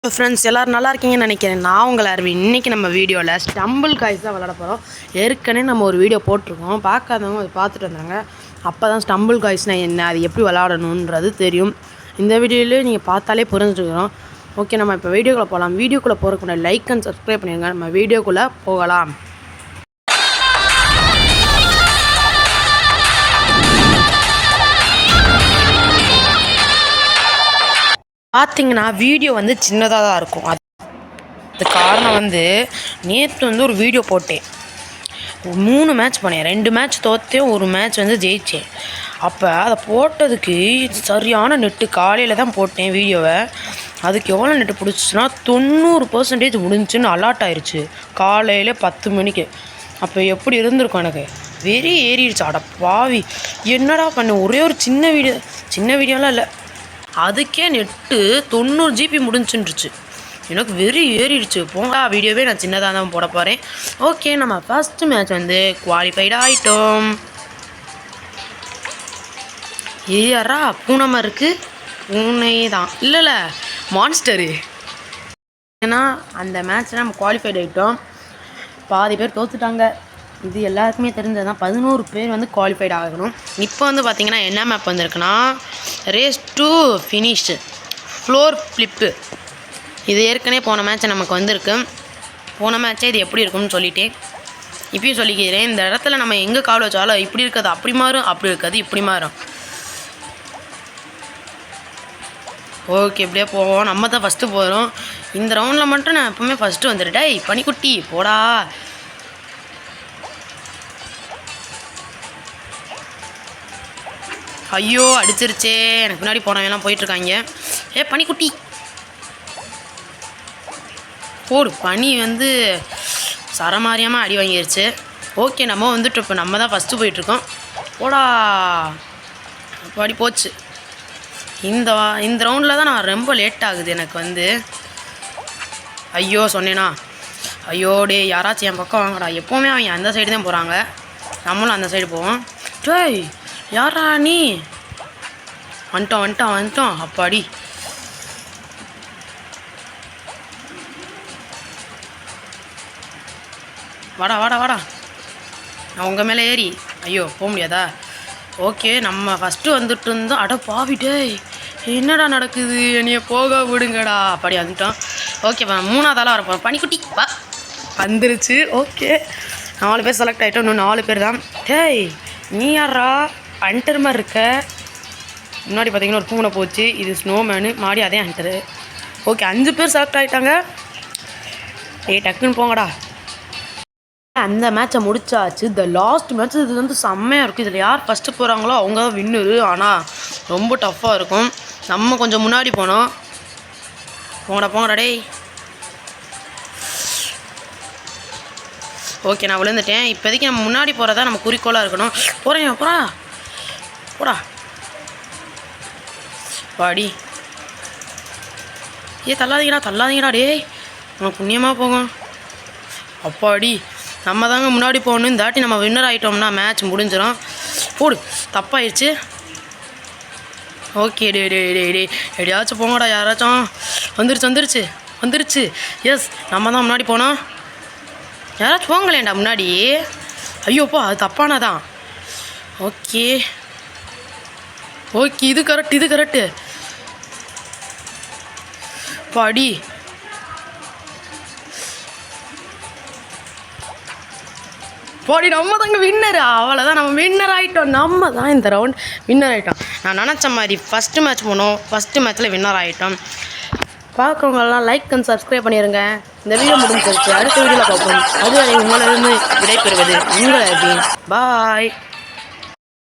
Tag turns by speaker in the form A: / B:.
A: Friends எல்லோரும் நல்லா இருக்கீங்கன்னு நினைக்கிறேன். நான் உங்கள் அரவிந்த். இன்றைக்கி நம்ம வீடியோவில் ஸ்டம்பிள் காய்ஸ் தான் விளாட போகிறோம். ஏற்கனவே நம்ம ஒரு வீடியோ போட்டிருக்கோம். பார்க்காதவங்க அதை பார்த்துட்டு வந்தாங்க. அப்போ தான் ஸ்டம்பிள் காய்ஸ்னால் என்ன, அது எப்படி விளாடணுன்றது தெரியும். இந்த வீடியோவில் நீங்கள் பார்த்தாலே புரிஞ்சுக்கிறோம். ஓகே, நம்ம இப்போ வீடியோக்குள்ளே போகலாம். வீடியோக்குள்ளே போகிறதுக்குள்ள லைக் அண்ட் சப்ஸ்கிரைப் பண்ணிடுங்க. நம்ம வீடியோக்குள்ளே போகலாம். பார்த்தீங்கன்னா வீடியோ சின்னதாக தான் இருக்கும். அது காரணம் நேற்று ஒரு வீடியோ போட்டேன். 3 மேட்ச் பண்ணேன். 2 மேட்ச் தோற்றேன், 1 மேட்ச் ஜெயித்தேன். அப்போ அதை போட்டதுக்கு சரியான நெட்டு காலையில் தான் போட்டேன் வீடியோவை. அதுக்கு எவ்வளோ நெட்டு பிடிச்சிச்சுன்னா 90% முடிஞ்சுன்னு அலாட் ஆயிடுச்சு காலையில் 10 மணிக்கு. அப்போ எப்படி இருந்திருக்கும் எனக்கு, வெறி ஏறிடுச்சு. அட பாவி, என்னடா பண்ண, ஒரே ஒரு சின்ன வீடியோலாம் இல்லை, அதுக்கே நெட்டு 90 GB முடிஞ்சுருச்சு. எனக்கு வெறி ஏறிடுச்சு. போங்க, வீடியோவே நான் சின்னதாக தான் போட போகிறேன். ஓகே, நம்ம ஃபஸ்ட்டு மேட்ச் குவாலிஃபைடு ஆகிட்டோம். யாரா பூனை இருக்குது? பூனை தான், இல்லை மான்ஸ்டரு. ஏன்னா அந்த மேட்ச்சில் நம்ம குவாலிஃபைடு ஆகிட்டோம். பாதி பேர் தோற்றுட்டாங்க. இது எல்லாருக்குமே தெரிஞ்சது தான். 11 பேர் குவாலிஃபைட் ஆகணும். இப்போ பார்த்திங்கன்னா என்ன மேப் வந்திருக்குன்னா, race to finish floor flip. இது ஏற்கனவே போன மேட்ச் நமக்கு வந்திருக்கு. போன மேட்ச்சே இது எப்படி இருக்குன்னு சொல்லிட்டேன். இப்பயும் சொல்லிக்கிறேன். இந்த இடத்துல நம்ம எங்கே கால் வச்சாலும் இப்படி இருக்காது அப்படி மாறும், அப்படி இருக்காது இப்படி மாறும். ஓகே, இப்படியே போவோம். நம்ம தான் ஃபஸ்ட்டு போகிறோம். இந்த ரவுண்டில் மட்டும் நான் எப்போவுமே ஃபஸ்ட்டு வந்துட்டேன். பனிக்குட்டி போடா. ஐயோ, அடிச்சிருச்சே. எனக்கு முன்னாடி போனவெல்லாம் போயிட்டுருக்காங்க. பனிக்குட்டி போடு. பனி சரமாரியாமல் அடி வாங்கிடுச்சு. ஓகே, நம்ம இப்போ நம்ம தான் ஃபஸ்ட்டு போயிட்டுருக்கோம். போடா, அப்போ அடி போச்சு. இந்த ரவுண்டில் தான் நான் ரொம்ப லேட் ஆகுது எனக்கு. ஐயோ சொன்னேனா, ஐயோ டே, யாராச்சும் என் பக்கம் வாங்கடா. எப்போவுமே அவங்க அந்த சைடு தான் போகிறாங்க, நம்மளும் அந்த சைடு போவோம். டேய், யாரா நீ? வந்துட்டோம். அப்பாடி, வாடா. நான் உங்கள் மேலே ஏறி, ஐயோ போக முடியாதா? ஓகே, நம்ம ஃபஸ்ட்டு வந்துட்டு இருந்தோம். அட பாவிட்டே, என்னடா நடக்குது, என்னைய போக விடுங்கடா. அப்படி வந்துட்டோம். ஓகே, 3ஆவதால வரப்போம். பனிக்குட்டி வா, வந்துருச்சு. ஓகே, 4 பேர் செலக்ட் ஆகிட்டோம். இன்னும் 4 பேர் தான். டேய், நீ யாரா ஹண்டர் மாதிரி இருக்க? முன்னாடி பார்த்தீங்கன்னா ஒரு பூனை போச்சு. இது ஸ்னோமேனு, மாடி அதே ஹண்டரு. ஓகே, 5 பேர் செலக்ட் ஆகிட்டாங்க. டக்குன்னு போங்கடா. அந்த மேட்சை முடிச்சாச்சு. இந்த லாஸ்ட் மேட்ச் இது செம்மையாக இருக்கும். இதில் யார் ஃபஸ்ட்டு போகிறாங்களோ அவங்க தான் வின்னரு. ஆனால் ரொம்ப டஃப்பாக இருக்கும். நம்ம கொஞ்சம் முன்னாடி போனோம். போங்கடா டேய். ஓகே, நான் விழுந்துட்டேன். இப்போதைக்கு நம்ம முன்னாடி போகிறதா நம்ம குறிக்கோளாக இருக்கணும். போடா பாடி. தள்ளாதீங்கடா டேய், நம்ம புண்ணியமாக போகும். அப்பாடி, நம்ம தாங்க முன்னாடி போகணும். இந்த தாட்டி நம்ம வின்னர் ஆகிட்டோம்னா மேட்ச் முடிஞ்சிடும். போடு, தப்பாயிடுச்சு. ஓகே, டே எப்படியாச்சும் போங்கடா. யாராச்சும் வந்துருச்சு. எஸ், நம்ம தான் முன்னாடி போனோம். யாராச்சும் போங்களேன்டா முன்னாடி. ஐயோப்பா, அது தப்பானதான். ஓகே, இது கரெக்டு. பாடி, நம்ம தாங்க வின்னர். அவ்வளோதான், நம்ம வின்னர் ஆகிட்டோம். நம்ம தான் இந்த ரவுண்ட் வின்னர் ஆகிட்டோம். நான் நினச்ச மாதிரி ஃபஸ்ட்டு மேட்ச் போனோம். ஃபஸ்ட்டு மேட்ச்சில் வின்னர் ஆகிட்டோம். பார்க்குறவங்கெல்லாம் லைக் அண்ட் சப்ஸ்கிரைப் பண்ணிடுங்க. இந்த வீடியோ முடிஞ்சிருச்சு. அடுத்த வீடியோவில் பார்ப்போம். அது உங்களிடம் விடைபெறுவது உங்கள் அரவிந்த். பாய்.